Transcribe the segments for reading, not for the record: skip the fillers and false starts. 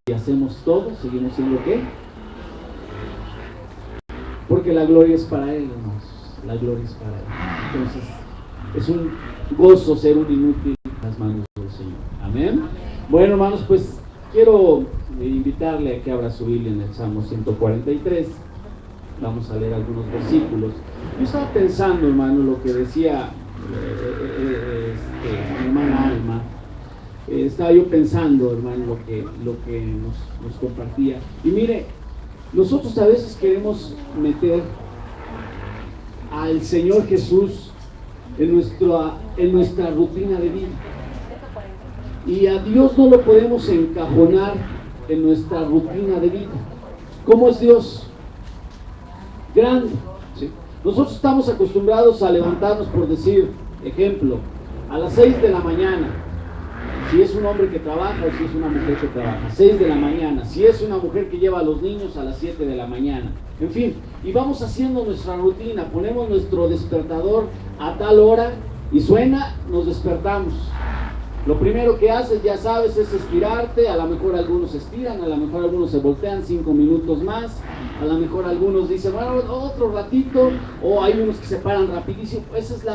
y hacemos todo, seguimos siendo ¿qué? Porque la gloria es para Él, hermanos. La gloria es para Él. Entonces, es un gozo ser un inútil en las manos del Señor. Amén. Bueno, hermanos, pues quiero invitarle a que abra su Biblia en el Salmo 143. Vamos a leer algunos versículos. Yo estaba pensando, hermano, lo que decía mi hermana Alma. Estaba yo pensando, hermano, lo que nos compartía. Y mire, nosotros a veces queremos meter al Señor Jesús en nuestra rutina de vida. Y a Dios no lo podemos encajonar en nuestra rutina de vida. ¿Cómo es Dios? Grande. ¿Sí? Nosotros estamos acostumbrados a levantarnos, por decir, ejemplo, a las 6 de la mañana. Si es un hombre que trabaja o si es una mujer que trabaja, 6 de la mañana. Si es una mujer que lleva a los niños, a las 7 de la mañana. En fin, y vamos haciendo nuestra rutina, ponemos nuestro despertador a tal hora y suena, nos despertamos. Lo primero que haces, ya sabes, es estirarte. A lo mejor algunos estiran, a lo mejor algunos se voltean 5 minutos más, a lo mejor algunos dicen, bueno, otro ratito, o hay unos que se paran rapidísimo. Esa es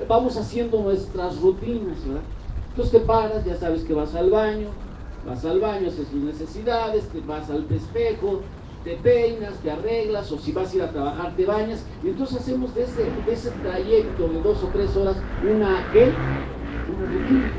vamos haciendo nuestras rutinas, ¿verdad? Entonces te paras, ya sabes que vas al baño, haces tus necesidades, te vas al espejo, te peinas, te arreglas, o si vas a ir a trabajar te bañas, y entonces hacemos de ese trayecto de 2 o 3 horas una rutina.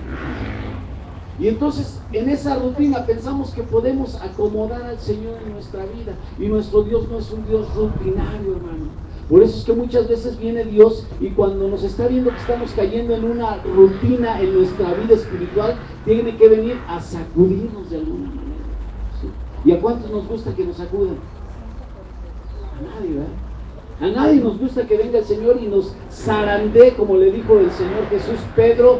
Y entonces en esa rutina pensamos que podemos acomodar al Señor en nuestra vida, y nuestro Dios no es un Dios rutinario, hermano. Por eso es que muchas veces viene Dios y cuando nos está viendo que estamos cayendo en una rutina en nuestra vida espiritual, tiene que venir a sacudirnos de alguna manera. ¿Sí? ¿Y a cuántos nos gusta que nos sacudan? A nadie, ¿verdad? A nadie nos gusta que venga el Señor y nos zarandee, como le dijo el Señor Jesús. Pedro,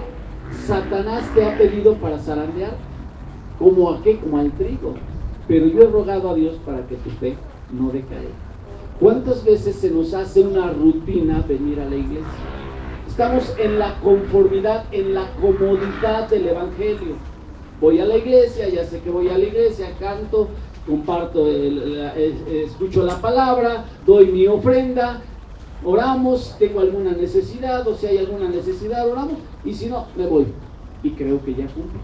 Satanás te ha pedido para zarandear. ¿Como a qué? Como al trigo. Pero yo he rogado a Dios para que tu fe no decaiga. ¿Cuántas veces se nos hace una rutina venir a la iglesia? Estamos en la conformidad, en la comodidad del Evangelio. Voy a la iglesia, ya sé que voy a la iglesia, canto, comparto, escucho la palabra, doy mi ofrenda, oramos, tengo alguna necesidad, o si hay alguna necesidad, oramos, y si no, me voy. Y creo que ya cumple.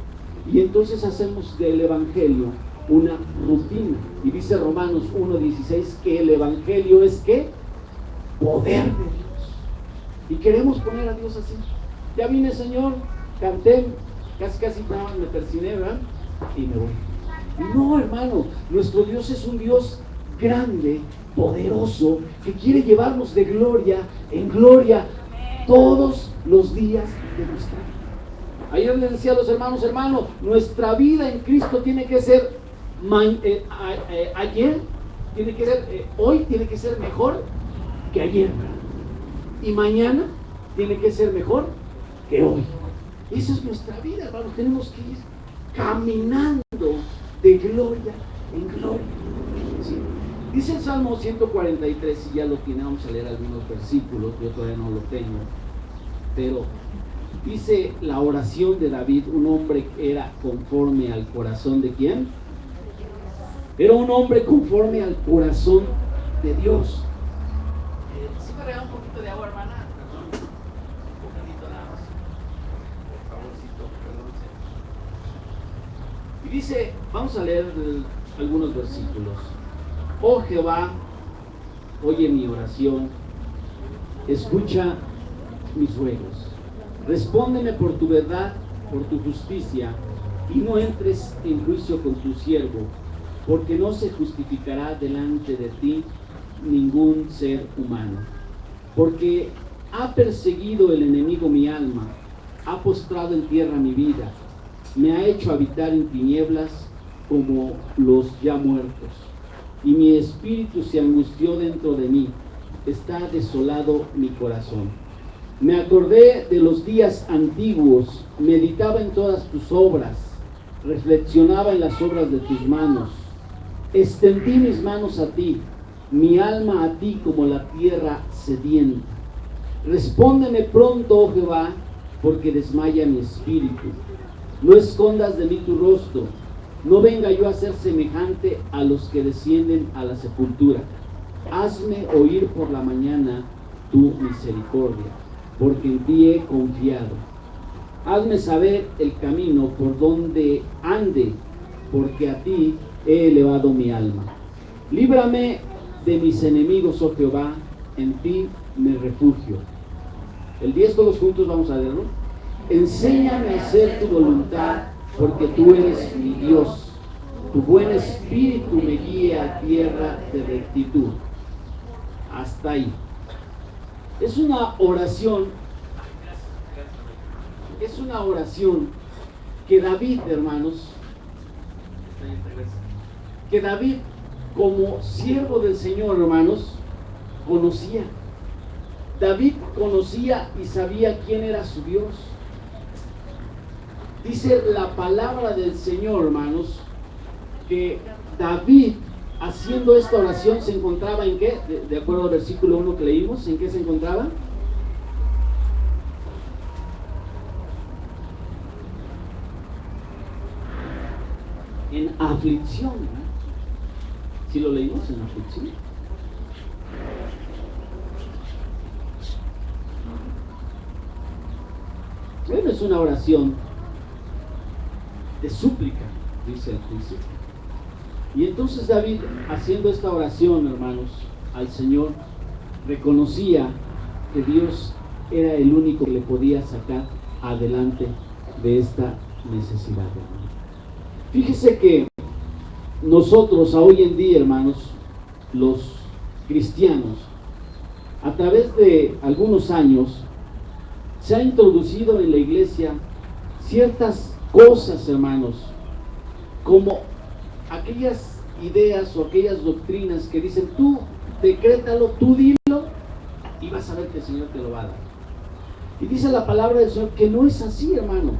Y entonces hacemos del Evangelio una rutina. Y dice Romanos 1:16 que el Evangelio es ¿qué? Poder de Dios. Y queremos poner a Dios así. Ya vine, Señor, canté, casi me persiné, ¿verdad? Y me voy. Y no, hermano, nuestro Dios es un Dios grande, poderoso, que quiere llevarnos de gloria en gloria todos los días de nuestra vida. Ayer les decía a los hermanos, nuestra vida en Cristo tiene que ser ayer, tiene que ser hoy, tiene que ser mejor que ayer, y mañana tiene que ser mejor que hoy. Esa es nuestra vida, hermanos. Tenemos que ir caminando de gloria en gloria. ¿Sí? Dice el Salmo 143, si ya lo tiene, vamos a leer algunos versículos, yo todavía no lo tengo, pero dice la oración de David, un hombre que era conforme al corazón de ¿quién? Era un hombre conforme al corazón de Dios. ¿Sí me regala un poquito de agua, hermana? Perdón. Un poquito nada más. Por favorcito, perdón. Y dice, vamos a leer algunos versículos. Oh Jehová, oye mi oración, escucha mis ruegos. Respóndeme por tu verdad, por tu justicia, y no entres en juicio con tu siervo, porque no se justificará delante de ti ningún ser humano. Porque ha perseguido el enemigo mi alma, ha postrado en tierra mi vida, me ha hecho habitar en tinieblas como los ya muertos, y mi espíritu se angustió dentro de mí, está desolado mi corazón. Me acordé de los días antiguos, meditaba en todas tus obras, reflexionaba en las obras de tus manos. Extendí mis manos a ti, mi alma a ti como la tierra sedienta. Respóndeme pronto, oh Jehová, porque desmaya mi espíritu. No escondas de mí tu rostro, no venga yo a ser semejante a los que descienden a la sepultura. Hazme oír por la mañana tu misericordia, porque en ti he confiado. Hazme saber el camino por donde ande, porque a ti he elevado mi alma. Líbrame de mis enemigos, oh Jehová, en ti me refugio. El 10 todos juntos vamos a leerlo. Enséñame a hacer tu voluntad, porque tú eres mi Dios. Tu buen espíritu me guíe a tierra de rectitud. Hasta ahí. Es una oración que David, hermanos, que David, como siervo del Señor, hermanos, conocía. David conocía y sabía quién era su Dios. Dice la palabra del Señor, hermanos, que David, haciendo esta oración, se encontraba en qué, de acuerdo al versículo 1 que leímos, ¿en qué se encontraba? En aflicción, ¿no? ¿Sí lo leímos? En aflicción. Bueno, es una oración de súplica, dice al principio. Y entonces David, haciendo esta oración, hermanos, al Señor, reconocía que Dios era el único que le podía sacar adelante de esta necesidad, hermanos. Fíjese que nosotros hoy en día, hermanos, los cristianos, a través de algunos años, se ha introducido en la iglesia ciertas cosas, hermanos, como aquellas ideas o aquellas doctrinas que dicen: tú decrétalo, tú dilo y vas a ver que el Señor te lo va a dar. Y dice la palabra del Señor que no es así, hermano,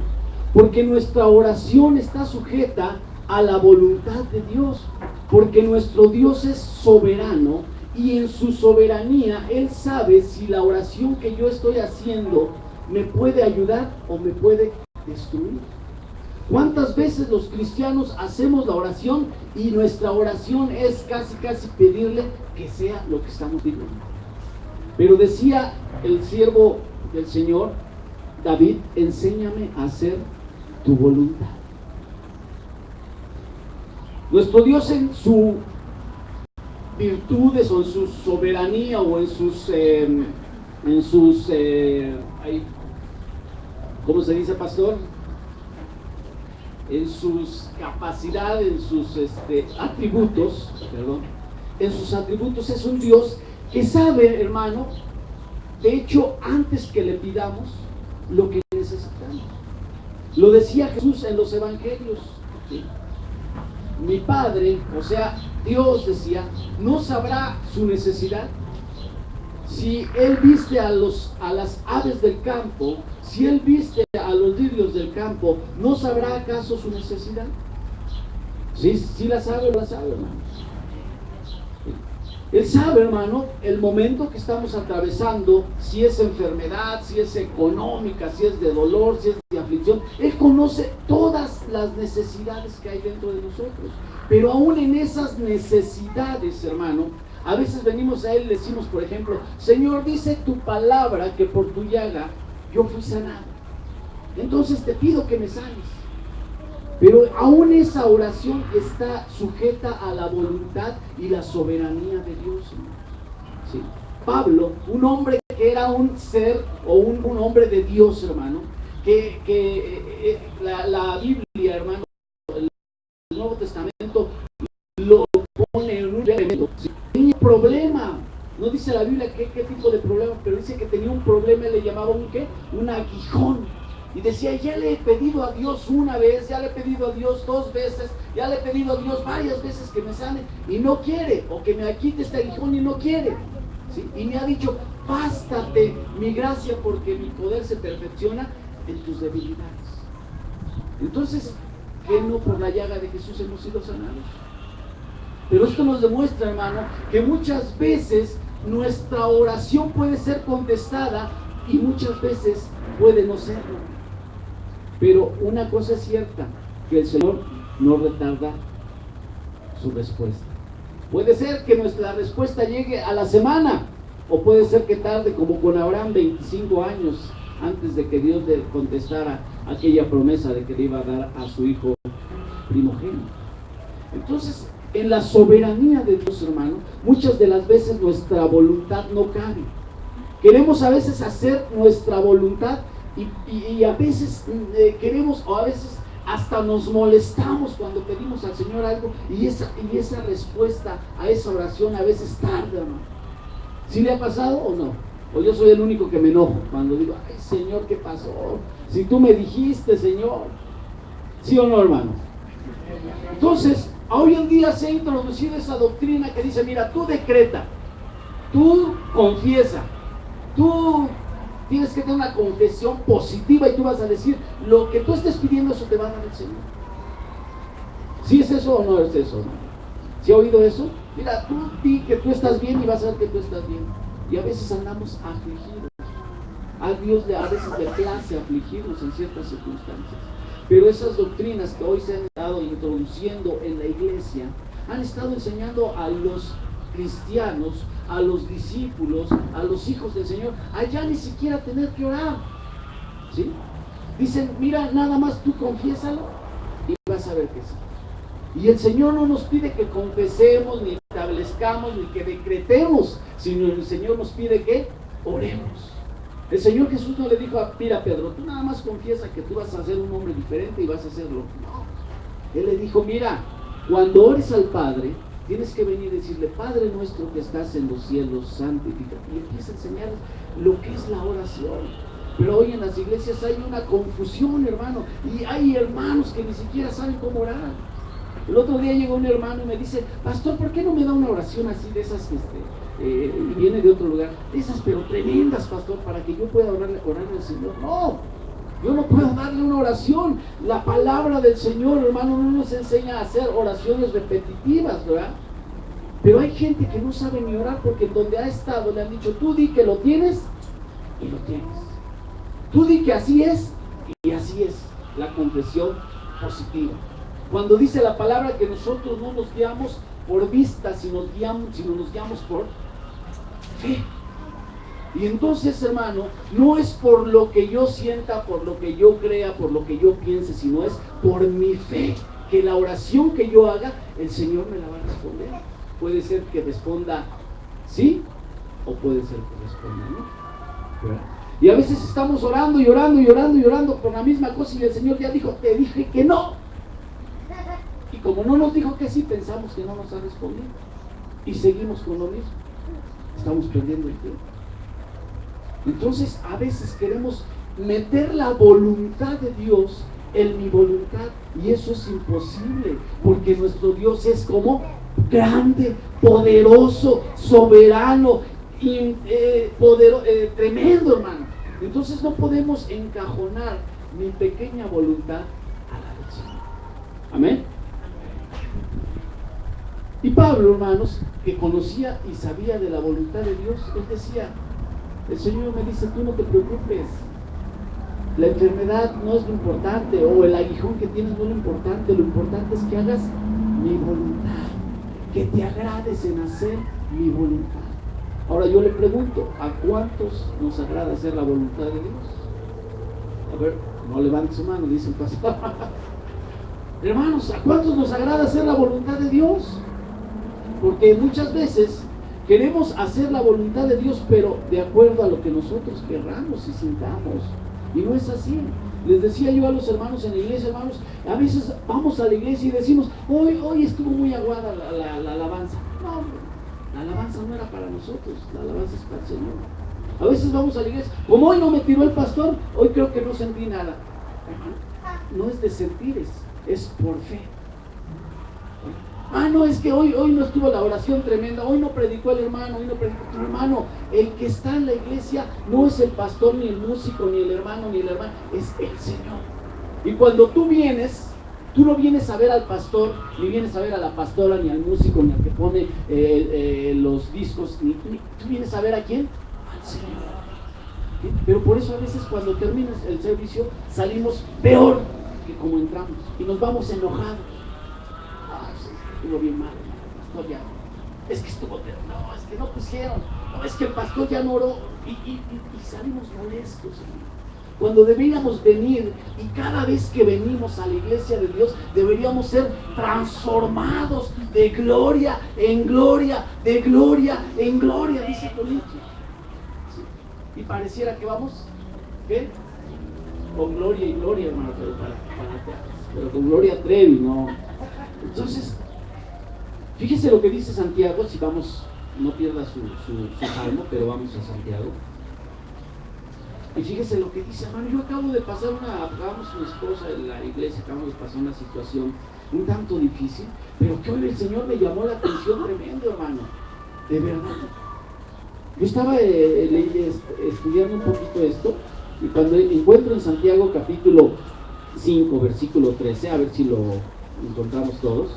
porque nuestra oración está sujeta a la voluntad de Dios, porque nuestro Dios es soberano y en su soberanía Él sabe si la oración que yo estoy haciendo me puede ayudar o me puede destruir. ¿Cuántas veces los cristianos hacemos la oración y nuestra oración es casi pedirle que sea lo que estamos pidiendo? Pero decía el siervo del Señor, David: enséñame a hacer tu voluntad. Nuestro Dios, en sus virtudes o en su soberanía o en sus ¿cómo se dice, pastor? En sus capacidades, en sus atributos, en sus atributos es un Dios que sabe, hermano, de hecho, antes que le pidamos lo que necesitamos. Lo decía Jesús en los evangelios, ¿sí? Mi Padre, o sea, Dios decía, ¿no sabrá su necesidad? Si Él viste a las aves del campo, si Él viste a los lirios del campo, ¿no sabrá acaso su necesidad? Sí la sabe, la sabe, hermano. Él sabe, hermano, el momento que estamos atravesando, si es enfermedad, si es económica, si es de dolor, si es de aflicción. Él conoce todas las necesidades que hay dentro de nosotros. Pero aún en esas necesidades, hermano, a veces venimos a Él y decimos, por ejemplo: Señor, dice tu palabra que por tu llaga yo fui sanado. Entonces te pido que me sanes. Pero aún esa oración está sujeta a la voluntad y la soberanía de Dios. ¿Sí? Pablo, un hombre que era un ser o un hombre de Dios, hermano, que la Biblia, hermano, el Nuevo Testamento lo pone en un elemento. ¿Sí? Tenía un problema. No dice la Biblia qué tipo de problema, pero dice que tenía un problema y le llamaba un aguijón. Y decía: ya le he pedido a Dios una vez, ya le he pedido a Dios 2 veces, ya le he pedido a Dios varias veces que me sane y no quiere, o que me quite este aguijón y no quiere, ¿sí? Y me ha dicho: bástate mi gracia, porque mi poder se perfecciona en tus debilidades. Entonces, ¿qué no por la llaga de Jesús hemos sido sanados? Pero esto nos demuestra, hermano, que muchas veces nuestra oración puede ser contestada y muchas veces puede no serlo. Pero una cosa es cierta, que el Señor no retarda su respuesta. Puede ser que nuestra respuesta llegue a la semana, o puede ser que tarde, como con Abraham, 25 años antes de que Dios le contestara aquella promesa de que le iba a dar a su hijo primogénito. Entonces, en la soberanía de Dios, hermano, muchas de las veces nuestra voluntad no cabe. Queremos a veces hacer nuestra voluntad y a veces queremos, o a veces hasta nos molestamos cuando pedimos al Señor algo, y esa respuesta a esa oración a veces tarda, hermano. ¿Sí le ha pasado o no? O yo soy el único que me enojo cuando digo, ay Señor, ¿qué pasó? Si tú me dijiste, Señor. ¿Sí o no, hermano? Entonces, hoy en día se ha introducido esa doctrina que dice, mira, tú decreta, tú confiesa, tú tienes que tener una confesión positiva y tú vas a decir, lo que tú estés pidiendo, eso te va a dar el Señor. ¿Sí es eso o no es eso, hermano? ¿Sí ha oído eso? Mira, tú di que tú estás bien y vas a ver que tú estás bien. Y a veces andamos afligidos. A Dios a veces le place afligirnos en ciertas circunstancias. Pero esas doctrinas que hoy se han estado introduciendo en la iglesia han estado enseñando a los cristianos, a los discípulos, a los hijos del Señor, a ya ni siquiera tener que orar. ¿Sí? Dicen, mira, nada más tú confiésalo y vas a ver que sí. Y el Señor no nos pide que confesemos, ni establezcamos, ni que decretemos, sino el Señor nos pide que oremos. El Señor Jesús no le dijo a Pedro, tú nada más confiesa que tú vas a ser un hombre diferente y vas a hacerlo. No. Él le dijo, mira, cuando ores al Padre, tienes que venir y decirle, Padre nuestro que estás en los cielos, santificado. Y empieza a enseñar lo que es la oración. Pero hoy en las iglesias hay una confusión, hermano, y hay hermanos que ni siquiera saben cómo orar. El otro día llegó un hermano y me dice, pastor, ¿por qué no me da una oración así de esas y viene de otro lugar? De esas pero tremendas, pastor, para que yo pueda orarle al Señor. No, yo no puedo darle una oración. La palabra del Señor, hermano, no nos enseña a hacer oraciones repetitivas, ¿verdad? Pero hay gente que no sabe ni orar porque en donde ha estado le han dicho, tú di que lo tienes y lo tienes. Tú di que así es y así es. La confesión positiva. Cuando dice la palabra que nosotros no nos guiamos por vista, sino nos guiamos por fe. Y entonces, hermano, no es por lo que yo sienta, por lo que yo crea, por lo que yo piense, sino es por mi fe, que la oración que yo haga, el Señor me la va a responder. Puede ser que responda sí, o puede ser que responda no. ¿Verdad? Y a veces estamos orando y orando y orando y orando por la misma cosa y el Señor ya dijo, te dije que no. Y como no nos dijo que sí, pensamos que no nos ha respondido. Y seguimos con lo mismo. Estamos perdiendo el tiempo. Entonces, a veces queremos meter la voluntad de Dios en mi voluntad. Y eso es imposible. Porque nuestro Dios es como grande, poderoso, soberano, tremendo, hermano. Entonces no podemos encajonar mi pequeña voluntad a la del Señor. Amén. Y Pablo, hermanos, que conocía y sabía de la voluntad de Dios, él decía, el Señor me dice, tú no te preocupes, la enfermedad no es lo importante, o el aguijón que tienes no es lo importante es que hagas mi voluntad, que te agrades en hacer mi voluntad. Ahora yo le pregunto, ¿a cuántos nos agrada hacer la voluntad de Dios? A ver, no levante su mano, dice el pastor. Hermanos, ¿a cuántos nos agrada hacer la voluntad de Dios? Porque muchas veces queremos hacer la voluntad de Dios, pero de acuerdo a lo que nosotros querramos y sintamos. Y no es así. Les decía yo a los hermanos en la iglesia, hermanos, a veces vamos a la iglesia y decimos, hoy estuvo muy aguada la alabanza. No, la alabanza no era para nosotros, la alabanza es para el Señor. A veces vamos a la iglesia, como hoy no me tiró el pastor, hoy creo que no sentí nada. No es de sentir, es por fe. No, es que hoy no estuvo la oración tremenda, hoy no predicó el hermano, tu hermano. El que está en la iglesia no es el pastor, ni el músico, ni el hermano, es el Señor. Y cuando tú vienes, tú no vienes a ver al pastor, ni vienes a ver a la pastora, ni al músico, ni al que pone los discos, tú vienes a ver ¿a quién? Al Señor. Pero por eso a veces cuando termina el servicio salimos peor que como entramos y nos vamos enojados. estuvo bien mal, el pastor ya, es que estuvo, no, es que no pusieron, no, es que el pastor ya no oró, y salimos molestos, hermano. Cuando deberíamos venir, y cada vez que venimos a la iglesia de Dios, deberíamos ser transformados de gloria en gloria, de gloria en gloria, dice Corintios. ¿Sí? Y pareciera que vamos, ¿qué? Con gloria y gloria, hermano, pero con Gloria Trevi, ¿no? Entonces, fíjese lo que dice Santiago, si vamos, no pierda su salmo, pero vamos a Santiago. Y fíjese lo que dice, hermano, yo acabo de pasar acabamos con mi esposa en la iglesia, acabamos de pasar una situación un tanto difícil, pero que hoy el Señor me llamó la atención tremendo, hermano, de verdad. Yo estaba estudiando un poquito esto, y cuando encuentro en Santiago capítulo 5, versículo 13, a ver si lo encontramos todos.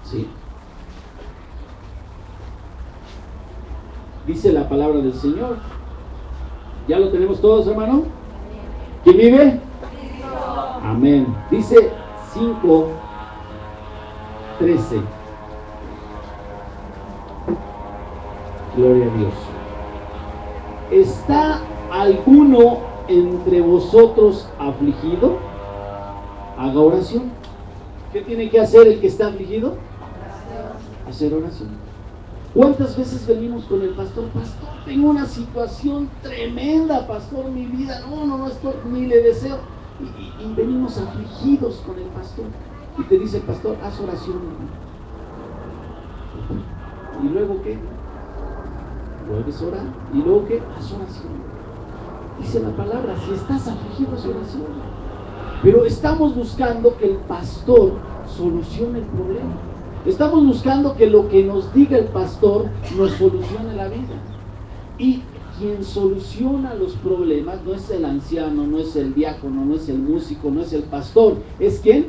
Sí. Dice la palabra del Señor. ¿Ya lo tenemos todos, hermano? ¿Quién vive? Amén. Dice 5:13. Gloria a Dios. ¿Está alguno entre vosotros afligido? Haga oración. ¿Qué tiene que hacer el que está afligido? Hacer oración. ¿Cuántas veces venimos con el pastor? Pastor, tengo una situación tremenda, pastor, mi vida, no estoy, ni le deseo. Y venimos afligidos con el pastor. Y te dice el pastor, haz oración. ¿Y luego qué? Vuelves a orar. ¿Y luego qué? Haz oración. Dice la palabra, si estás afligido, haz oración. Pero estamos buscando que el pastor solucione el problema. Estamos buscando que lo que nos diga el pastor nos solucione la vida. Y quien soluciona los problemas no es el anciano, no es el diácono, no es el músico, no es el pastor. ¿Es quién?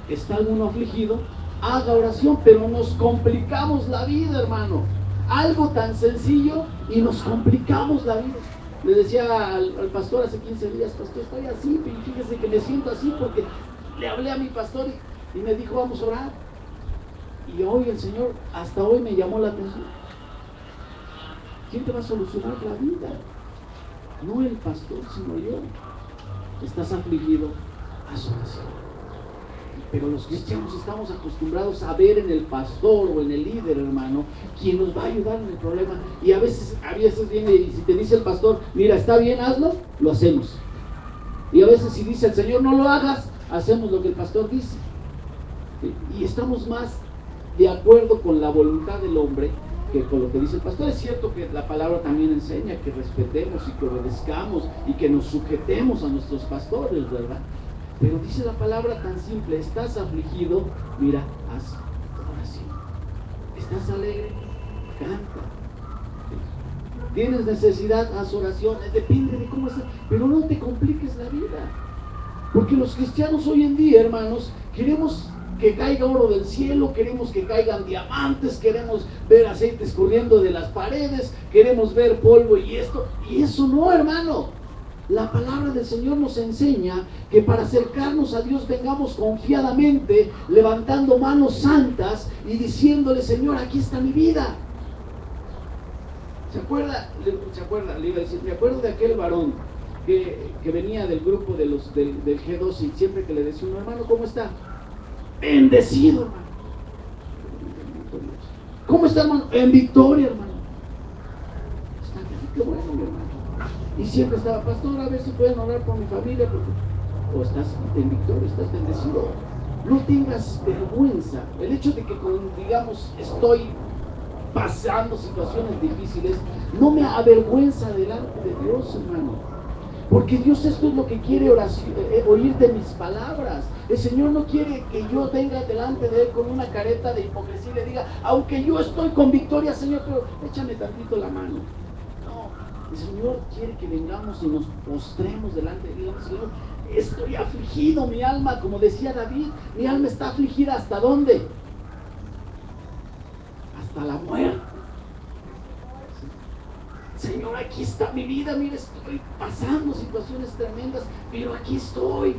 ¿Está alguno afligido? Haga oración, pero nos complicamos la vida, hermano. Algo tan sencillo y nos complicamos la vida. Le decía al pastor hace 15 días, pastor, estoy así, y fíjese que me siento así porque le hablé a mi pastor y me dijo, vamos a orar. Y hoy el Señor, hasta hoy me llamó la atención. ¿Quién te va a solucionar la vida? No el pastor, sino yo. Estás afligido, haz oración. Pero los cristianos estamos acostumbrados a ver en el pastor o en el líder, hermano, quien nos va a ayudar en el problema. Y a veces viene y si te dice el pastor, mira, está bien, hazlo, lo hacemos. Y a veces si dice el Señor, no lo hagas, hacemos lo que el pastor dice. Y estamos más de acuerdo con la voluntad del hombre que con lo que dice el pastor. Es cierto que la palabra también enseña que respetemos y que obedezcamos y que nos sujetemos a nuestros pastores, ¿verdad? Pero dice la palabra tan simple, estás afligido, mira, haz oración. Estás alegre, canta. Tienes necesidad, haz oración. Depende de cómo estés, pero no te compliques la vida. Porque los cristianos hoy en día, hermanos, queremos que caiga oro del cielo, queremos que caigan diamantes, queremos ver aceite escurriendo de las paredes, queremos ver polvo y esto, y eso no, hermano. La palabra del Señor nos enseña que para acercarnos a Dios vengamos confiadamente, levantando manos santas y diciéndole, Señor, aquí está mi vida. ¿Se acuerda? Le iba a decir, me acuerdo de aquel varón que venía del grupo del G2 y siempre que le decía uno, hermano, ¿cómo está? Bendecido, hermano. ¿Cómo está, hermano? En victoria, hermano. Está bien, qué bueno, mi hermano. Y siempre estaba, pastor, a ver si pueden orar por mi familia, porque... o estás en victoria, estás bendecido. No tengas vergüenza. El hecho de que, digamos, estoy pasando situaciones difíciles, no me avergüenza delante de Dios, hermano. Porque Dios esto es lo que quiere oír de mis palabras. El Señor no quiere que yo venga delante de Él con una careta de hipocresía y le diga, aunque yo estoy con victoria, Señor, pero échame tantito la mano. El Señor quiere que vengamos y nos postremos delante de Él. Digamos, Señor, estoy afligido, mi alma, como decía David, mi alma está afligida, ¿hasta dónde? Hasta la muerte. Señor, aquí está mi vida, mira, estoy pasando situaciones tremendas, pero aquí estoy.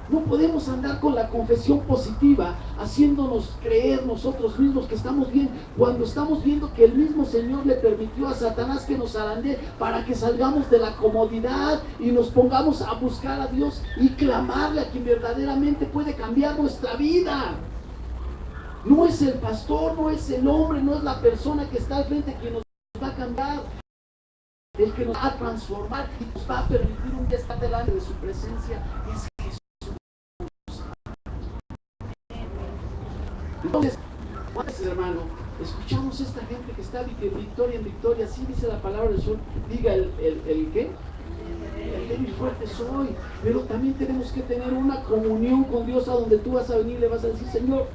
No podemos andar con la confesión positiva, haciéndonos creer nosotros mismos que estamos bien, cuando estamos viendo que el mismo Señor le permitió a Satanás que nos zarandee para que salgamos de la comodidad y nos pongamos a buscar a Dios y clamarle a quien verdaderamente puede cambiar nuestra vida. No es el pastor, no es el hombre, no es la persona que está al frente quien nos va a cambiar, el que nos va a transformar y nos va a permitir un día estar delante de su presencia. Es Jesús. Entonces, hermano, escuchamos a esta gente que está de victoria en victoria, así dice la palabra del Señor, diga el ¿qué? El débil fuerte soy, pero también tenemos que tener una comunión con Dios a donde tú vas a venir y le vas a decir, Señor,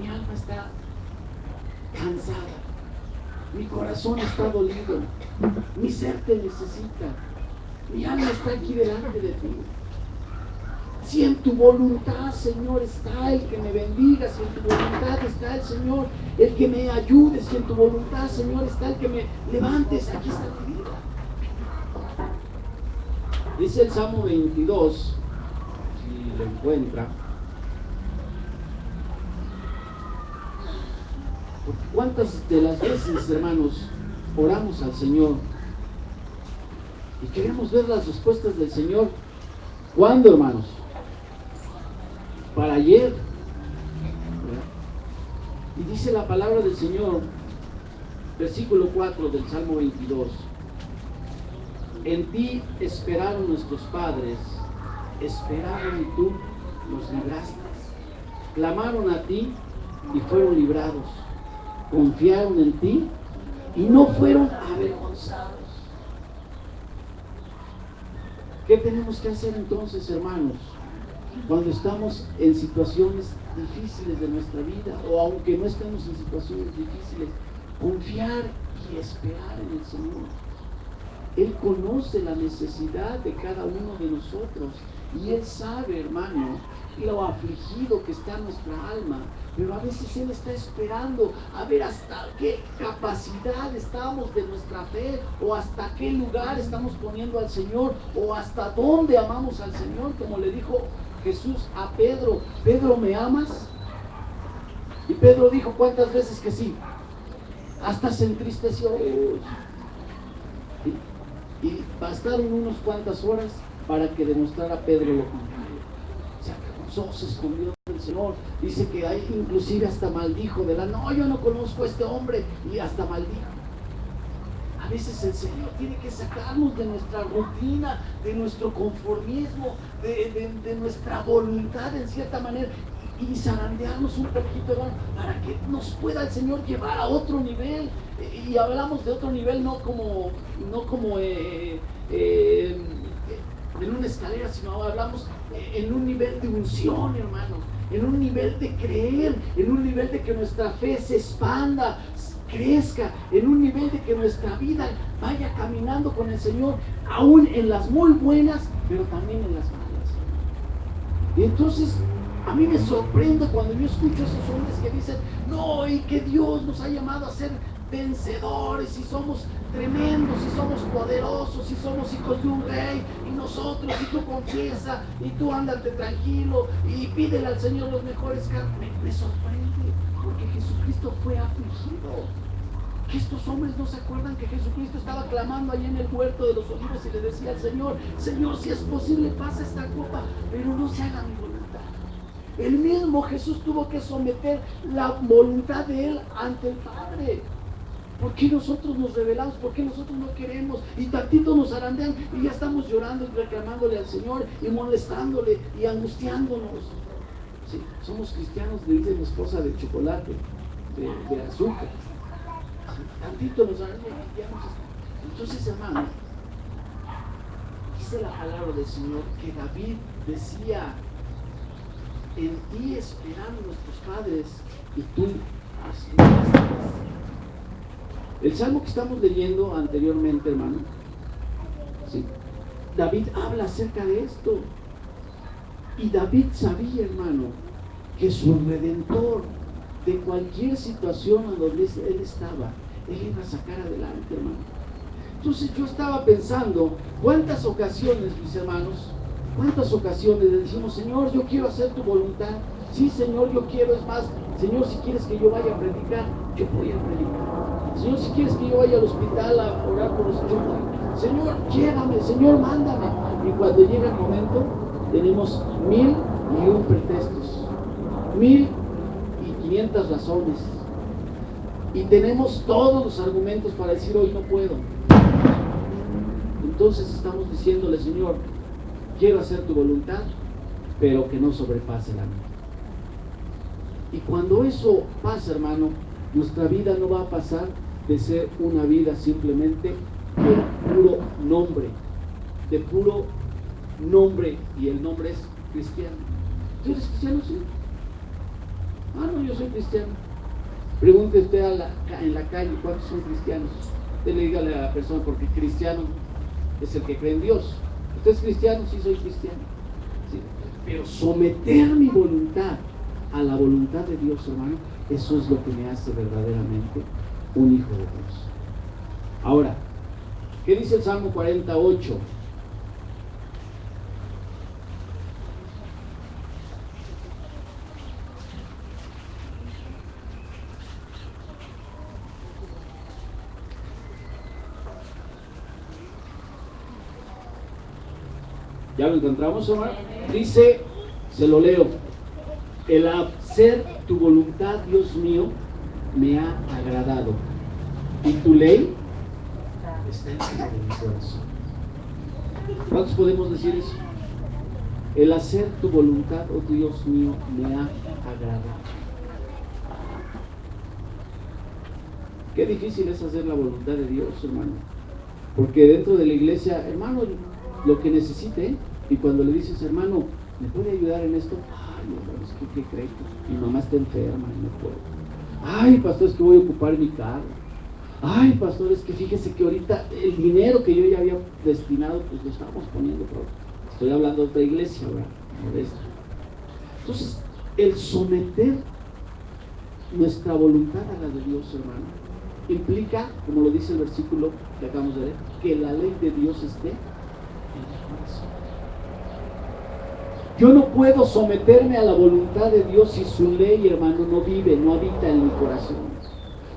mi alma está cansada, mi corazón está dolido, mi ser te necesita, mi alma está aquí delante de ti. Si en tu voluntad, Señor, está el que me bendiga, si en tu voluntad está el Señor, el que me ayude, si en tu voluntad, Señor, está el que me levantes, aquí está mi vida. Dice el Salmo 22, si lo encuentra, porque cuántas de las veces, hermanos, oramos al Señor y queremos ver las respuestas del Señor. ¿Cuándo, hermanos? Para ayer. Y dice la palabra del Señor, versículo 4 del Salmo 22. En ti esperaron nuestros padres, esperaron y tú los libraste. Clamaron a ti y fueron librados. Confiaron en ti y no fueron avergonzados. ¿Qué tenemos que hacer entonces, hermanos? Cuando estamos en situaciones difíciles de nuestra vida, o aunque no estemos en situaciones difíciles, confiar y esperar en el Señor. Él conoce la necesidad de cada uno de nosotros y Él sabe, hermano, lo afligido que está nuestra alma, pero a veces Él está esperando a ver hasta qué capacidad estamos de nuestra fe, o hasta qué lugar estamos poniendo al Señor, o hasta dónde amamos al Señor, como le dijo Jesús a Pedro: Pedro, ¿me amas? Y Pedro dijo, ¿cuántas veces que sí? Hasta se entristeció. Y bastaron unas cuantas horas para que demostrara Pedro lo contrario. Se avergonzó, se escondió del Señor. Dice que ahí inclusive hasta maldijo de la, no, yo no conozco a este hombre, y hasta maldijo. A veces el Señor tiene que sacarnos de nuestra rutina, de nuestro conformismo, de nuestra voluntad en cierta manera, y zarandearnos un poquito, hermano, para que nos pueda el Señor llevar a otro nivel. Y hablamos de otro nivel no como en una escalera, sino hablamos en un nivel de unción, hermano, en un nivel de creer, en un nivel de que nuestra fe se expanda, crezca, en un nivel de que nuestra vida vaya caminando con el Señor, aún en las muy buenas, pero también en las malas. Y entonces a mí me sorprende cuando yo escucho a esos hombres que dicen, no, y que Dios nos ha llamado a ser vencedores, y somos tremendos, y somos poderosos, y somos hijos de un rey, y nosotros, y tú confiesa, y tú ándate tranquilo, y pídele al Señor los mejores carros. Me sorprende, porque Jesucristo fue afligido. Que estos hombres no se acuerdan que Jesucristo estaba clamando allí en el huerto de los olivos y le decía al Señor, Señor, si es posible, pasa esta copa, pero no se haga mi voluntad. El mismo Jesús tuvo que someter la voluntad de Él ante el Padre. ¿Por qué nosotros nos rebelamos? ¿Por qué nosotros no queremos? Y tantito nos zarandean y ya estamos llorando y reclamándole al Señor y molestándole y angustiándonos. Sí, somos cristianos, le dice mi esposa, de chocolate, de azúcar. Sí, tantito nos zarandean y ya nos están. Entonces, hermano, dice la palabra del Señor que David decía, en ti esperaron nuestros padres y tú has librado. El salmo que estamos leyendo anteriormente, hermano, ¿sí? David habla acerca de esto. Y David sabía, hermano, que su Redentor, de cualquier situación en donde él estaba, él iba a sacar adelante, hermano. Entonces yo estaba pensando, ¿cuántas ocasiones, mis hermanos, ¿Cuántas ocasiones le decimos, Señor, yo quiero hacer tu voluntad? Sí, Señor, yo quiero. Es más, Señor, si quieres que yo vaya a predicar, yo voy a predicar. Señor, si quieres que yo vaya al hospital a orar por los enfermos, Señor, llévame, Señor, mándame. Y cuando llega el momento, tenemos 1001 pretextos, 1500 razones. Y tenemos todos los argumentos para decir, hoy no puedo. Entonces estamos diciéndole, Señor, quiero hacer tu voluntad, pero que no sobrepase la mía. Y cuando eso pasa, hermano, nuestra vida no va a pasar de ser una vida simplemente de puro nombre, y el nombre es cristiano. ¿Tú eres cristiano? Sí. Ah, no, yo soy cristiano. Pregunte usted en la calle, ¿cuántos son cristianos? Usted le dígale a la persona, porque cristiano es el que cree en Dios. ¿Usted es cristiano? Sí, soy cristiano. Sí. Pero someter mi voluntad a la voluntad de Dios, hermano, eso es lo que me hace verdaderamente un hijo de Dios. Ahora, ¿qué dice el Salmo 48? ¿Ya lo encontramos, hermano? Dice, se lo leo: el hacer tu voluntad, Dios mío, me ha agradado, y tu ley está encima de mi corazón. ¿Cuántos podemos decir eso? El hacer tu voluntad, oh Dios mío, me ha agradado. Qué difícil es hacer la voluntad de Dios, hermano. Porque dentro de la iglesia, hermano, lo que necesite, y cuando le dices, hermano, ¿me puede ayudar en esto? Ay, hermano, es que, ¿qué crees? Mi mamá está enferma y no puedo. Ay, pastor, es que voy a ocupar mi carro. Ay, pastor, es que fíjese que ahorita el dinero que yo ya había destinado, pues lo estábamos poniendo, pero estoy hablando de otra iglesia, ¿verdad? No de esta. Entonces, el someter nuestra voluntad a la de Dios, hermano, implica, como lo dice el versículo que acabamos de leer, que la ley de Dios esté en el corazón. Yo no puedo someterme a la voluntad de Dios si su ley, hermano, no vive, no habita en mi corazón.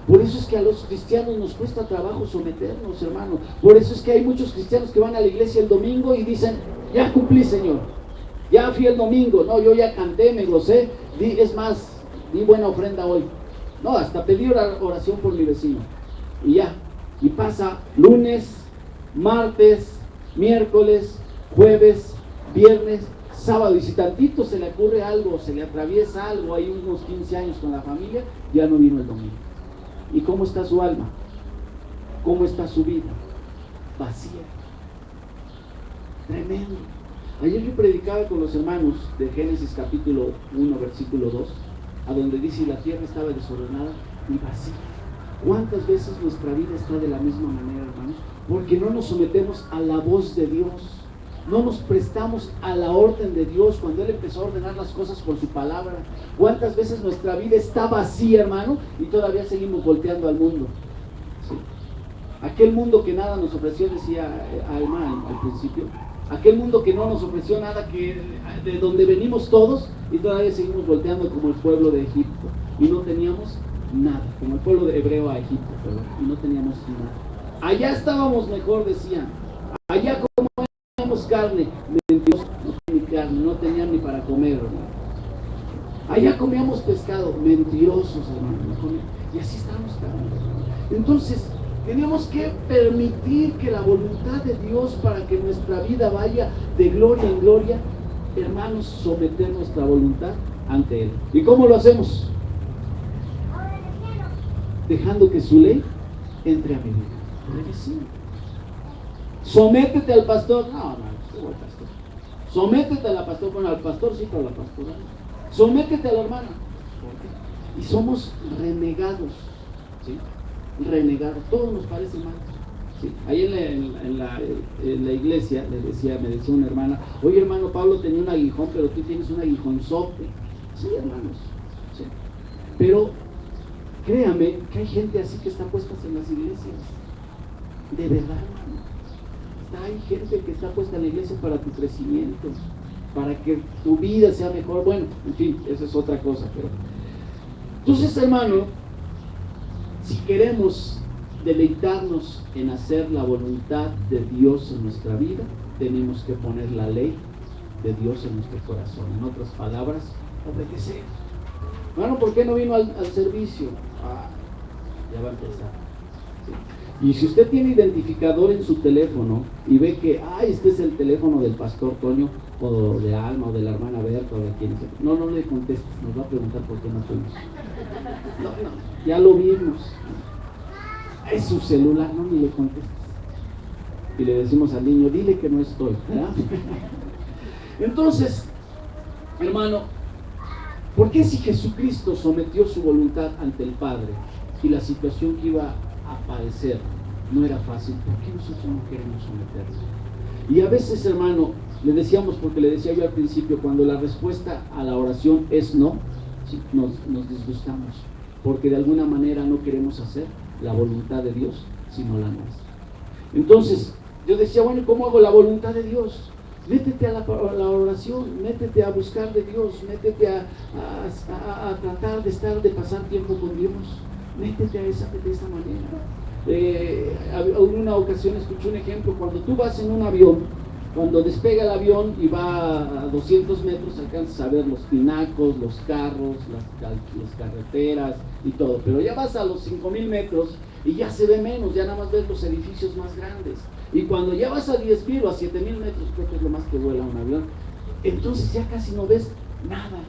Por eso es que a los cristianos nos cuesta trabajo someternos, hermano. Por eso es que hay muchos cristianos que van a la iglesia el domingo y dicen, ya cumplí, Señor, ya fui el domingo, no, yo ya canté, me gocé, es más, di buena ofrenda hoy. No, hasta pedí oración por mi vecino. Y ya, y pasa lunes, martes, miércoles, jueves, viernes, sábado, y si tantito se le ocurre algo, se le atraviesa algo, hay unos 15 años con la familia, ya no vino el domingo. ¿Y cómo está su alma? ¿Cómo está su vida? Vacía. Tremendo. Ayer yo predicaba con los hermanos de Génesis capítulo 1, versículo 2, a donde dice, la tierra estaba desordenada y vacía. ¿Cuántas veces nuestra vida está de la misma manera, hermanos? Porque no nos sometemos a la voz de Dios. No nos prestamos a la orden de Dios cuando Él empezó a ordenar las cosas por su palabra. ¿Cuántas veces nuestra vida está vacía, hermano? Y todavía seguimos volteando al mundo. ¿Sí? Aquel mundo que nada nos ofreció, decía Alma al principio. Aquel mundo que no nos ofreció nada, que de donde venimos todos, y todavía seguimos volteando como el pueblo de Egipto. Y no teníamos nada, como el pueblo de hebreo a Egipto, perdón, y no teníamos nada. Allá estábamos mejor, decían. Allá comíamos carne, mentirosos, no tenían ni carne, no tenían ni para comer, hermano. Allá comíamos pescado, mentirosos, hermano, no comíamos. Y así estábamos, hermano. Entonces, tenemos que permitir que la voluntad de Dios, para que nuestra vida vaya de gloria en gloria, hermanos, someter nuestra voluntad ante Él. ¿Y cómo lo hacemos? Dejando que su ley entre a mi vida. Sí. Sométete al pastor. No, al pastor. Sométete a la pastora. Bueno, al pastor sí, pero a la pastora no. Sométete a la hermana. ¿Por qué? Y somos renegados. ¿Sí? Renegados. Todo nos parece mal. ¿Sí? Ahí en la iglesia me decía una hermana, oye, hermano, Pablo tenía un aguijón, pero tú tienes un aguijonzote. Sí, hermanos. ¿Sí? Pero créame que hay gente así que está puesta en las iglesias. De verdad, hermano. hay gente que está puesta en la iglesia para tu crecimiento, para que tu vida sea mejor. Bueno, en fin, esa es otra cosa. Pero entonces, hermano, si queremos deleitarnos en hacer la voluntad de Dios en nuestra vida, tenemos que poner la ley de Dios en nuestro corazón. En otras palabras, obedecer. Bueno, ¿por qué no vino al servicio? Ya va a empezar. ¿Sí? Y si usted tiene identificador en su teléfono y ve que, este es el teléfono del pastor Toño, o de Alma, o de la hermana Berta, o de quien sea, no le contestes, nos va a preguntar por qué no fuimos. No, ya lo vimos. Es su celular, no, ni le contestes. Y le decimos al niño, dile que no estoy, ¿verdad? Entonces, hermano, ¿por qué si Jesucristo sometió su voluntad ante el Padre y la situación que iba a aparecer no era fácil? ¿Por qué nosotros no queremos someternos? Y a veces, hermano, le decía yo al principio, cuando la respuesta a la oración es no, ¿sí? nos disgustamos, porque de alguna manera no queremos hacer la voluntad de Dios, sino la nuestra. Entonces, yo decía, bueno, ¿cómo hago la voluntad de Dios? Métete a la oración, métete a buscar de Dios, métete a tratar de pasar tiempo con Dios, métete de esa manera. En una ocasión escuché un ejemplo, cuando tú vas en un avión, cuando despega el avión y va a 200 metros, alcanzas a ver los pinacos, los carros, las carreteras y todo, pero ya vas a los 5000 metros y ya se ve menos, ya nada más ves los edificios más grandes. Y cuando ya vas a 10,000 o a 7,000 metros, creo que es lo más que vuela un avión, entonces ya casi no ves nada.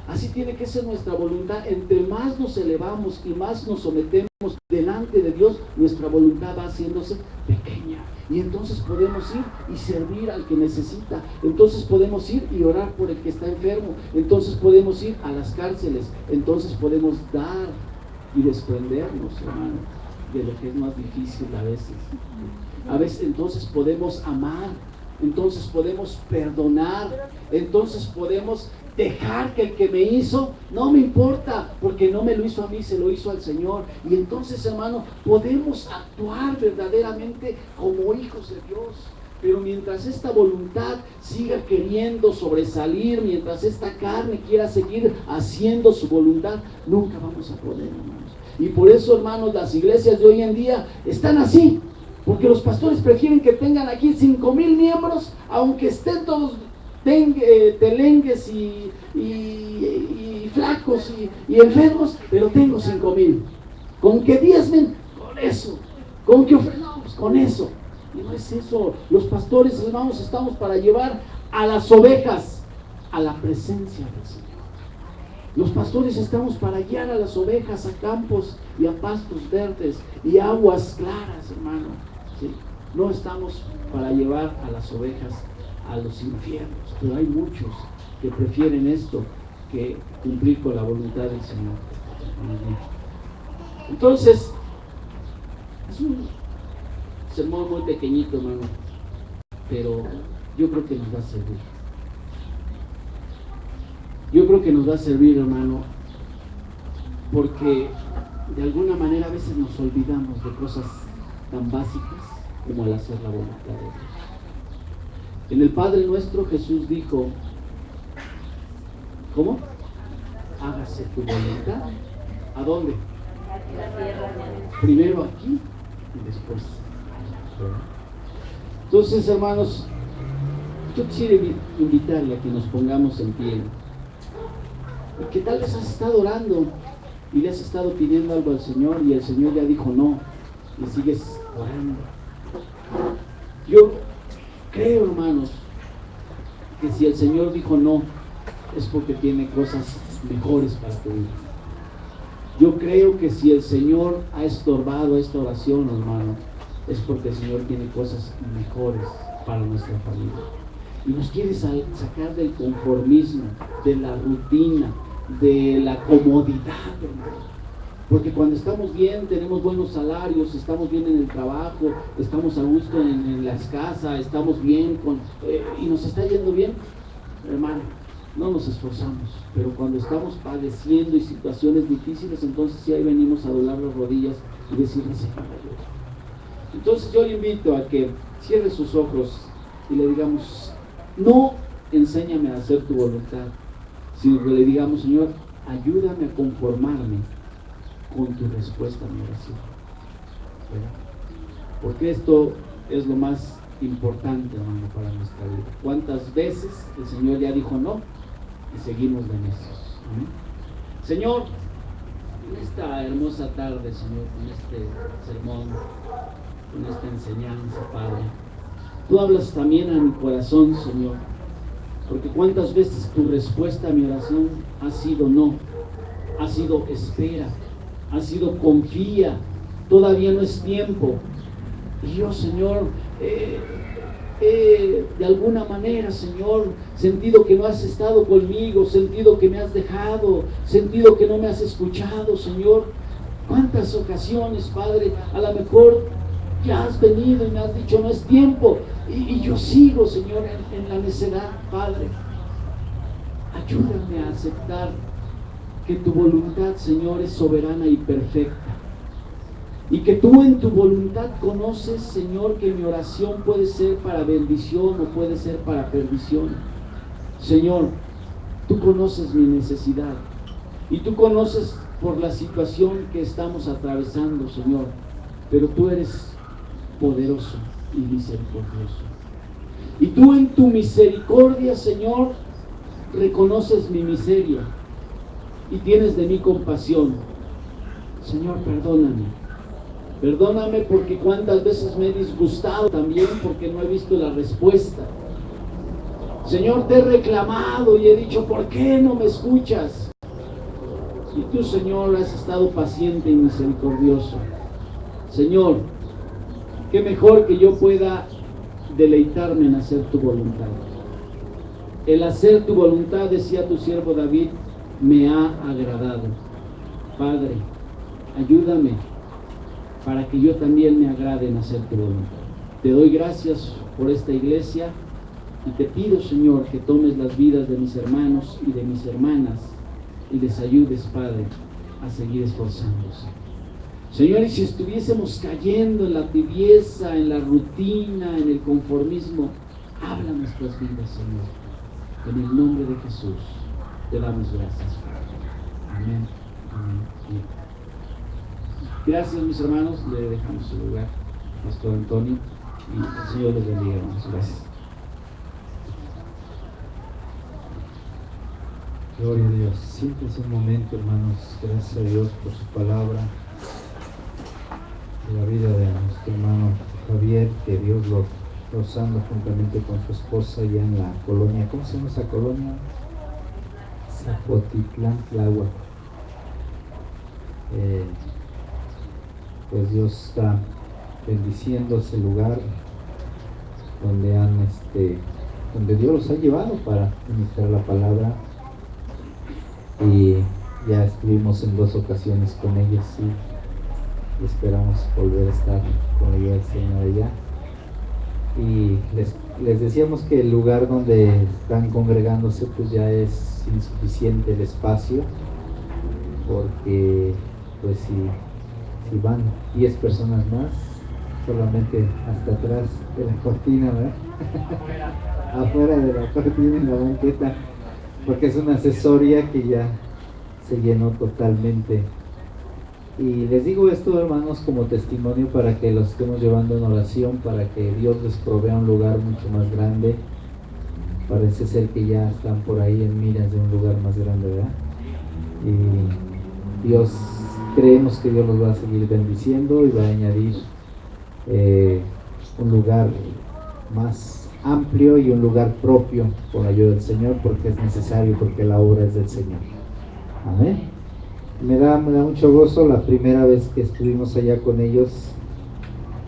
Así tiene que ser nuestra voluntad. Entre más nos elevamos y más nos sometemos delante de Dios, nuestra voluntad va haciéndose pequeña. Y entonces podemos ir y servir al que necesita. Entonces podemos ir y orar por el que está enfermo. Entonces podemos ir a las cárceles. Entonces podemos dar y desprendernos, hermano, de lo que es más difícil a veces. A veces entonces podemos amar, entonces podemos perdonar, entonces podemos dejar que el que me hizo, no me importa, porque no me lo hizo a mí, se lo hizo al Señor. Y entonces, hermano, podemos actuar verdaderamente como hijos de Dios. Pero mientras esta voluntad siga queriendo sobresalir, mientras esta carne quiera seguir haciendo su voluntad, nunca vamos a poder, hermanos. Y por eso, hermanos, las iglesias de hoy en día están así, porque los pastores prefieren que tengan aquí 5,000 miembros, aunque estén todos telengues y flacos y enfermos, pero tengo 5,000. Con que diezmen, con eso. Con que ofrendamos, con eso. Y no es eso. Los pastores, hermanos, estamos para llevar a las ovejas a la presencia del Señor. Los pastores estamos para guiar a las ovejas a campos y a pastos verdes y aguas claras, hermano. ¿Sí? No estamos para llevar a las ovejas a los infiernos, pero hay muchos que prefieren esto que cumplir con la voluntad del Señor. Entonces, es un sermón muy pequeñito, hermano, pero yo creo que nos va a servir. Yo creo que nos va a servir, hermano, porque de alguna manera a veces nos olvidamos de cosas tan básicas como el hacer la voluntad de Dios. En el Padre Nuestro Jesús dijo, ¿cómo? Hágase tu voluntad. ¿A dónde? Primero aquí y después. Entonces, hermanos, yo quisiera invitarle a que nos pongamos en pie. Y que tal vez has estado orando y le has estado pidiendo algo al Señor y el Señor ya dijo no, y sigues orando. Yo creo, hermanos, que si el Señor dijo no, es porque tiene cosas mejores para tu vida. Yo creo que si el Señor ha estorbado esta oración, hermano, es porque el Señor tiene cosas mejores para nuestra familia. Y nos quiere sacar del conformismo, de la rutina, de la comodidad, hermano. Porque cuando estamos bien, tenemos buenos salarios, estamos bien en el trabajo, estamos a gusto en las casas, estamos bien y nos está yendo bien, hermano, no nos esforzamos. Pero cuando estamos padeciendo y situaciones difíciles, entonces sí ahí venimos a doblar las rodillas y decirle, Señor, ayuda. Entonces yo le invito a que cierre sus ojos y le digamos, no enséñame a hacer tu voluntad, sino que le digamos, Señor, ayúdame a conformarme con tu respuesta a mi oración. ¿Verdad? Porque esto es lo más importante, hermano, para nuestra vida. ¿Cuántas veces el Señor ya dijo no y seguimos de necios? ¿Amén? Señor, en esta hermosa tarde, Señor, con este sermón, con esta enseñanza, Padre, tú hablas también a mi corazón, Señor, porque cuántas veces tu respuesta a mi oración ha sido no, ha sido espera, ha sido confía, todavía no es tiempo. Y yo, Señor, de alguna manera, Señor, sentido que no has estado conmigo, sentido que me has dejado, sentido que no me has escuchado, Señor. ¿Cuántas ocasiones, Padre, a lo mejor ya has venido y me has dicho no es tiempo? Y yo sigo, Señor, en la necedad, Padre. Ayúdame a aceptar que tu voluntad, Señor, es soberana y perfecta. Y que tú en tu voluntad conoces, Señor, que mi oración puede ser para bendición o puede ser para perdición. Señor, tú conoces mi necesidad y tú conoces por la situación que estamos atravesando, Señor, pero tú eres poderoso y misericordioso. Y tú en tu misericordia, Señor, reconoces mi miseria y tienes de mí compasión. Señor, perdóname. Perdóname porque cuántas veces me he disgustado también porque no he visto la respuesta. Señor, te he reclamado y he dicho, ¿por qué no me escuchas? Y tú, Señor, has estado paciente y misericordioso. Señor, qué mejor que yo pueda deleitarme en hacer tu voluntad. El hacer tu voluntad, decía tu siervo David, me ha agradado. Padre, ayúdame para que yo también me agrade en hacer tu voluntad. Te doy gracias por esta iglesia y te pido, Señor, que tomes las vidas de mis hermanos y de mis hermanas y les ayudes, Padre, a seguir esforzándose. Señor, y si estuviésemos cayendo en la tibieza, en la rutina, en el conformismo, habla nuestras vidas, Señor. En el nombre de Jesús te damos gracias, Padre. Amén. Amén. Gracias, mis hermanos, le dejamos su lugar, Pastor Antonio, y el Señor les bendiga, hermanos. Gracias. Gloria a Dios. Siéntense un momento, hermanos. Gracias a Dios por su palabra, de la vida de nuestro hermano Javier, que Dios lo está usando juntamente con su esposa allá en la colonia. ¿Cómo se llama esa colonia? Zapotitlán, Tláhuac. Pues Dios está bendiciendo ese lugar donde Dios los ha llevado para ministrar la palabra, y ya estuvimos en 2 ocasiones con ellos y esperamos volver a estar con ellos el Señor allá. Y les decíamos que el lugar donde están congregándose pues ya es insuficiente el espacio, porque pues si van 10 personas más, solamente hasta atrás de la cortina, ¿verdad? Afuera de la cortina, en la banqueta, porque es una asesoría que ya se llenó totalmente. Y les digo esto, hermanos, como testimonio para que los estemos llevando en oración, para que Dios les provea un lugar mucho más grande. Parece ser que ya están por ahí en miras de un lugar más grande, ¿verdad? Y creemos que Dios los va a seguir bendiciendo y va a añadir un lugar más amplio y un lugar propio con la ayuda del Señor, porque es necesario, porque la obra es del Señor. Amén. Me da mucho gozo. La primera vez que estuvimos allá con ellos,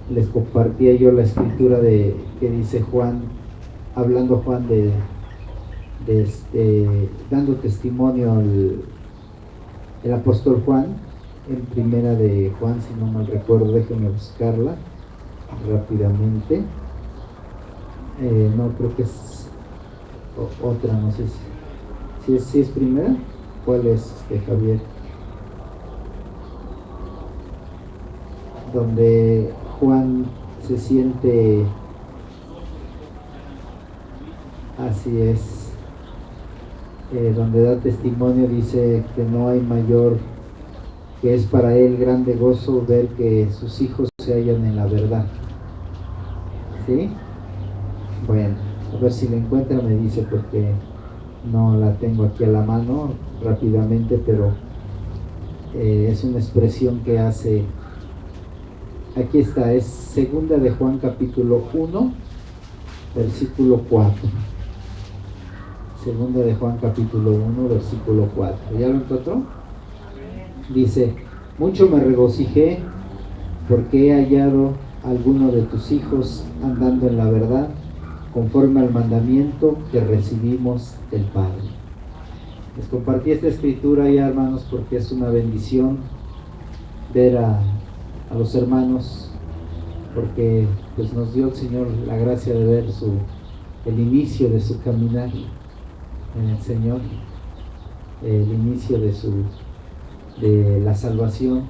les compartía yo la escritura que dice Juan, hablando Juan dando testimonio el apóstol Juan, en primera de Juan, si no mal recuerdo, déjenme buscarla rápidamente. No, creo que es otra, no sé si es primera. ¿Cuál es, Javier? Donde Juan se siente, así es, donde da testimonio, dice que no hay mayor, que es para él grande gozo ver que sus hijos se hallan en la verdad. ¿Sí? Bueno, a ver si la encuentra, me dice, porque no la tengo aquí a la mano rápidamente, pero es una expresión que hace. Aquí está, es segunda de Juan capítulo 1, versículo 4. Segunda de Juan capítulo 1, versículo 4. ¿Ya lo encontró? Dice: mucho me regocijé porque he hallado a alguno de tus hijos andando en la verdad, conforme al mandamiento que recibimos del Padre. Les compartí esta escritura ya, hermanos, porque es una bendición ver a los hermanos, porque pues nos dio el Señor la gracia de ver el inicio de su caminar en el Señor, el inicio de la salvación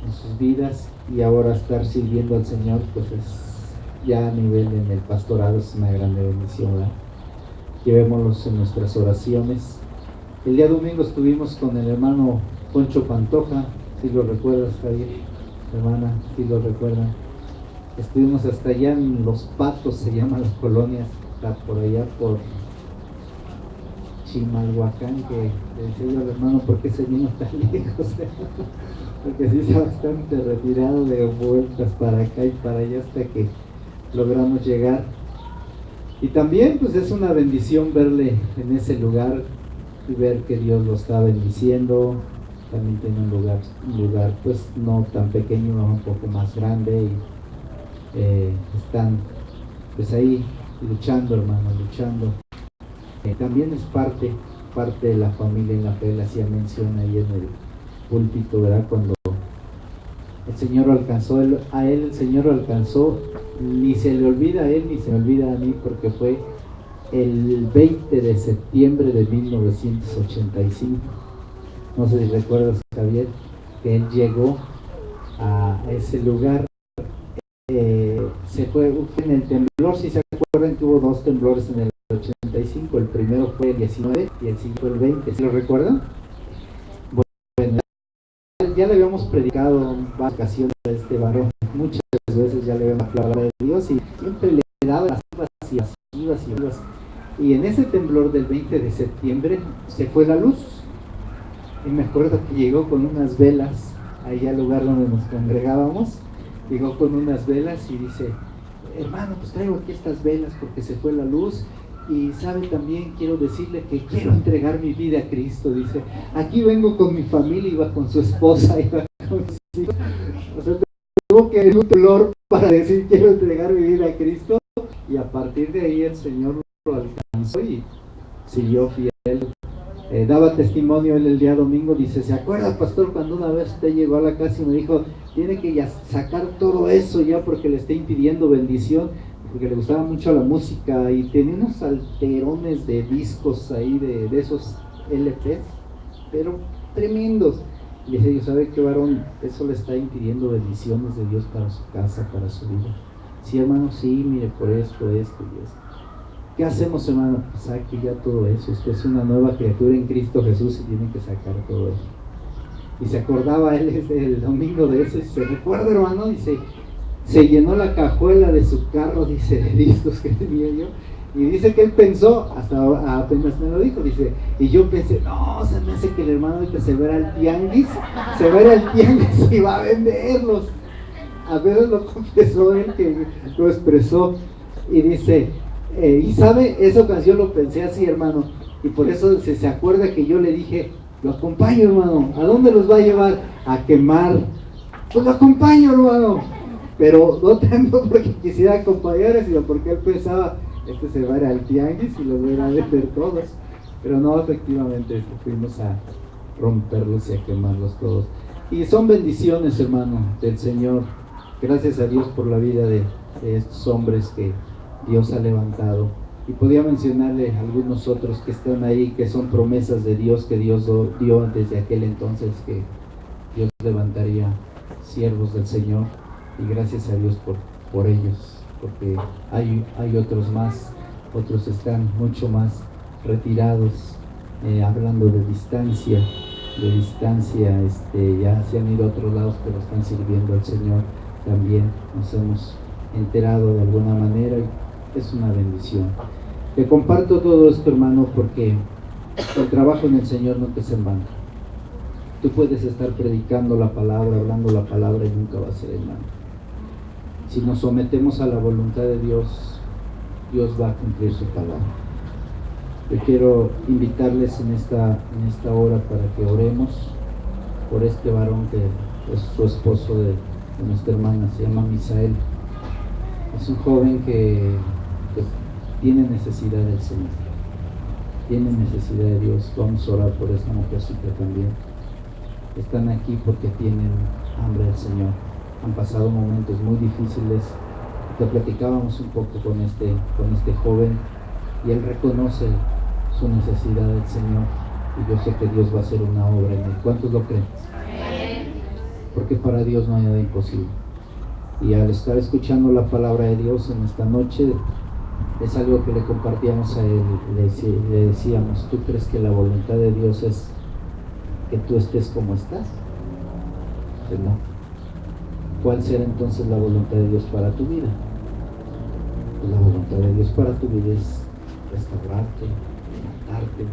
en sus vidas, y ahora estar sirviendo al Señor, pues es ya a nivel en el pastorado, es una grande bendición, ¿verdad? Llevémoslos en nuestras oraciones. El día domingo estuvimos con el hermano Poncho Pantoja, si lo recuerdas, Javier, hermana, si lo recuerdan. Estuvimos hasta allá en Los Patos, se llama la colonia, está por allá por Chimalhuacán, que le decía yo al hermano, ¿por qué se vino tan lejos? Porque sí está bastante retirado, de vueltas para acá y para allá hasta que logramos llegar. Y también pues es una bendición verle en ese lugar y ver que Dios lo está bendiciendo. También tiene un lugar pues no tan pequeño, un poco más grande, y están pues ahí luchando, hermano, luchando. También es parte de la familia en la fe. Le hacía mención ahí en el púlpito, ¿verdad? Cuando el Señor lo alcanzó, a él el Señor lo alcanzó, ni se le olvida a él ni se me olvida a mí, porque fue el 20 de septiembre de 1985. No sé si recuerdas, Javier, que él llegó a ese lugar. Se fue en el temblor, si se acuerdan que hubo dos temblores en el 85, el primero fue el 19 y el siguiente fue el 20, ¿sí lo recuerdan? Bueno, ya le habíamos predicado en varias ocasiones a este varón, muchas veces ya le habíamos hablado de Dios, y siempre le daba las vivas, y en ese temblor del 20 de septiembre se fue la luz, y me acuerdo que llegó con unas velas ahí al lugar donde nos congregábamos. Llegó con unas velas y dice: hermano, pues traigo aquí estas velas porque se fue la luz, y sabe, también quiero decirle que quiero entregar mi vida a Cristo. Dice: aquí vengo con mi familia, iba con su esposa, iba con sus hijos. O sea, tuvo que ir un dolor para decir quiero entregar mi vida a Cristo, y a partir de ahí el Señor lo alcanzó y siguió fiel. Daba testimonio él el día domingo, dice: ¿se acuerda, pastor, cuando una vez usted llegó a la casa y me dijo, tiene que ya sacar todo eso ya porque le está impidiendo bendición? Porque le gustaba mucho la música y tenía unos alterones de discos ahí, de esos LPs, pero tremendos. Y le dije yo: ¿sabe qué, varón? Eso le está impidiendo bendiciones de Dios para su casa, para su vida. Sí, hermano, sí, mire, por esto y esto. ¿Qué hacemos, hermano? Pues saque ya todo eso. Usted es una nueva criatura en Cristo Jesús y tiene que sacar todo eso. Y se acordaba él el domingo de eso, y se recuerda, hermano, dice, se llenó la cajuela de su carro, dice, de discos que tenía yo, y dice que él pensó, hasta apenas me lo dijo, dice, y yo pensé, no, se me hace que el hermano ahorita se va al tianguis, y va a venderlos. A veces lo confesó él, que lo expresó, y dice, y sabe, esa ocasión lo pensé así, hermano, y por eso se acuerda que yo le dije, lo acompaño, hermano. ¿A dónde los va a llevar? A quemar. Pues lo acompaño, hermano, pero no tanto porque quisiera acompañar, sino porque él pensaba, se va a ir al tianguis y los voy a vender todos. Pero no, efectivamente fuimos a romperlos y a quemarlos todos. Y son bendiciones, hermano, del Señor. Gracias a Dios por la vida de estos hombres que Dios ha levantado. Y podía mencionarle algunos otros que están ahí, que son promesas de Dios, que Dios dio desde aquel entonces, que Dios levantaría siervos del Señor. Y gracias a Dios por ellos, porque hay otros más, otros están mucho más retirados, hablando de distancia, ya se han ido a otros lados, pero están sirviendo al Señor también. Nos hemos enterado de alguna manera y es una bendición. Te comparto todo esto, hermano, porque el trabajo en el Señor no te es en vano. Tú puedes estar predicando la palabra, hablando la palabra y nunca va a ser en vano. Si nos sometemos a la voluntad de Dios, Dios va a cumplir su palabra. Yo quiero invitarles en esta hora para que oremos por este varón que es su esposo de nuestra hermana, se llama Misael. Es un joven que tiene necesidad del Señor, tiene necesidad de Dios. Vamos a orar por esta mujercita también. Están aquí porque tienen hambre del Señor. Han pasado momentos muy difíciles. Te platicábamos un poco con este joven y él reconoce su necesidad del Señor y yo sé que Dios va a hacer una obra en él. ¿Cuántos lo creen? Porque para Dios no hay nada imposible. Y al estar escuchando la palabra de Dios en esta noche, es algo que le compartíamos a él. Le decíamos: ¿tú crees que la voluntad de Dios es que tú estés como estás? Pues no. ¿Cuál será entonces la voluntad de Dios para tu vida? Pues la voluntad de Dios para tu vida es restaurarte, levantarte,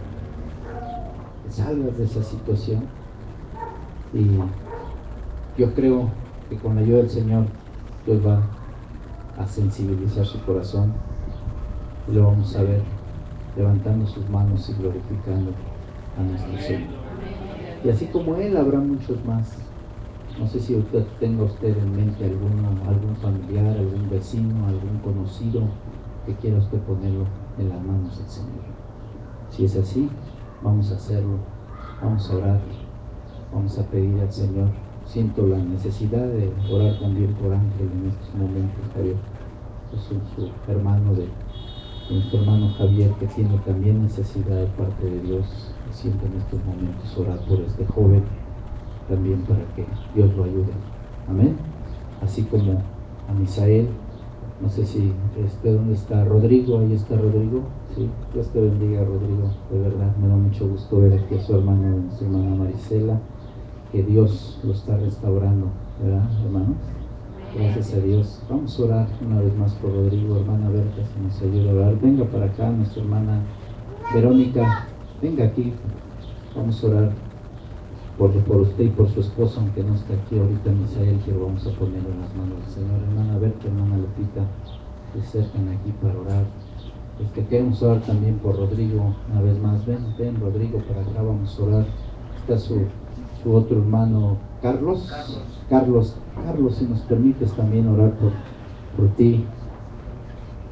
te salgas de esa situación. Y yo creo que con la ayuda del Señor Dios va a sensibilizar su corazón y lo vamos a ver levantando sus manos y glorificando a nuestro Señor. Y así como él, habrá muchos más. No sé si tenga usted en mente algún familiar, algún vecino, algún conocido que quiera usted ponerlo en las manos del Señor. Si es así, vamos a hacerlo, vamos a orar, vamos a pedir al Señor. Siento la necesidad de orar también por Ángel en estos momentos, Javier. Es su hermano nuestro hermano Javier, que tiene también necesidad de parte de Dios. Siento en estos momentos orar por este joven también para que Dios lo ayude. Amén. Así como a Misael. No sé si ¿dónde está Rodrigo? Ahí está Rodrigo. Sí, Dios te bendiga, Rodrigo. De verdad, me da mucho gusto ver aquí a su hermana Marisela, que Dios lo está restaurando, ¿verdad, hermanos? Gracias a Dios. Vamos a orar una vez más por Rodrigo. Hermana Berta, si nos ayuda a orar. Venga para acá, nuestra hermana Verónica. Venga aquí. Vamos a orar por usted y por su esposo, aunque no está aquí ahorita Misael, que lo vamos a poner en las manos del Señor. Hermana Berta, hermana Lupita, se acercan aquí para orar. Queremos orar también por Rodrigo una vez más. Ven Rodrigo, para acá vamos a orar. Está su otro hermano Carlos, si nos permites también orar por ti.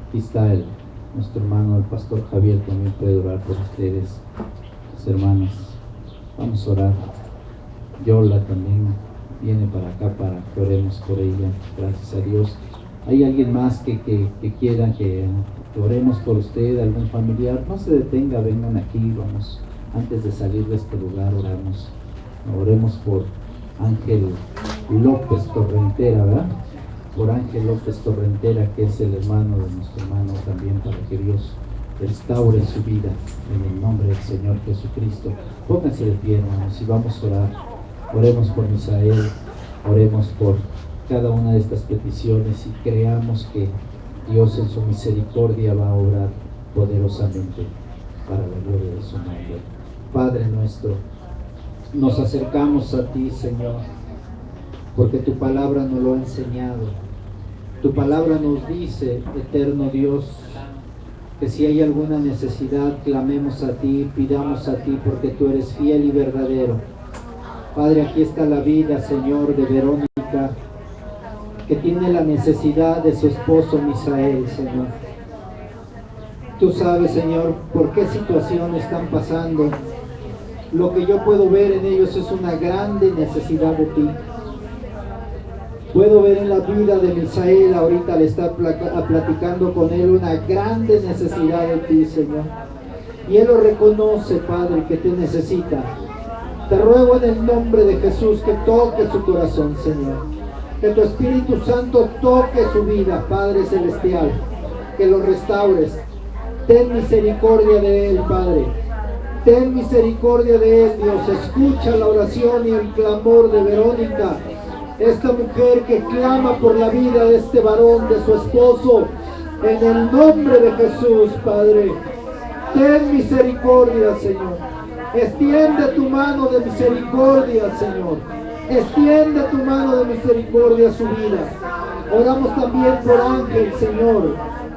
Aquí está nuestro hermano, el pastor Javier, también puede orar por ustedes, los hermanos. Vamos a orar. Yola también viene para acá para que oremos por ella. Gracias a Dios. ¿Hay alguien más que quiera que oremos por usted, algún familiar? No se detenga, vengan aquí, vamos, antes de salir de este lugar, oremos por Ángel López Torrentera, ¿verdad? Por Ángel López Torrentera, que es el hermano de nuestro hermano también, para que Dios restaure su vida en el nombre del Señor Jesucristo. Pónganse de pie, hermanos, y vamos a orar. Oremos por Misael, oremos por cada una de estas peticiones y creamos que Dios en su misericordia va a obrar poderosamente para la gloria de su nombre. Padre nuestro, nos acercamos a ti, Señor, porque tu palabra nos lo ha enseñado. Tu palabra nos dice, eterno Dios, que si hay alguna necesidad, clamemos a ti, pidamos a ti, porque tú eres fiel y verdadero. Padre, aquí está la vida, Señor, de Verónica, que tiene la necesidad de su esposo Misael, Señor. Tú sabes, Señor, por qué situación están pasando. Lo que yo puedo ver en ellos es una grande necesidad de ti. Puedo ver en la vida de Misael, ahorita le está platicando con él, una grande necesidad de ti, Señor. Y él lo reconoce, Padre, que te necesita. Te ruego en el nombre de Jesús que toque su corazón, Señor. Que tu Espíritu Santo toque su vida, Padre Celestial. Que lo restaures. Ten misericordia de él, Padre. Ten misericordia de él, Dios. Escucha la oración y el clamor de Verónica, esta mujer que clama por la vida de este varón, de su esposo. En el nombre de Jesús, Padre. Ten misericordia, Señor. Extiende tu mano de misericordia, Señor. Extiende tu mano de misericordia a su vida. Oramos también por Ángel, Señor.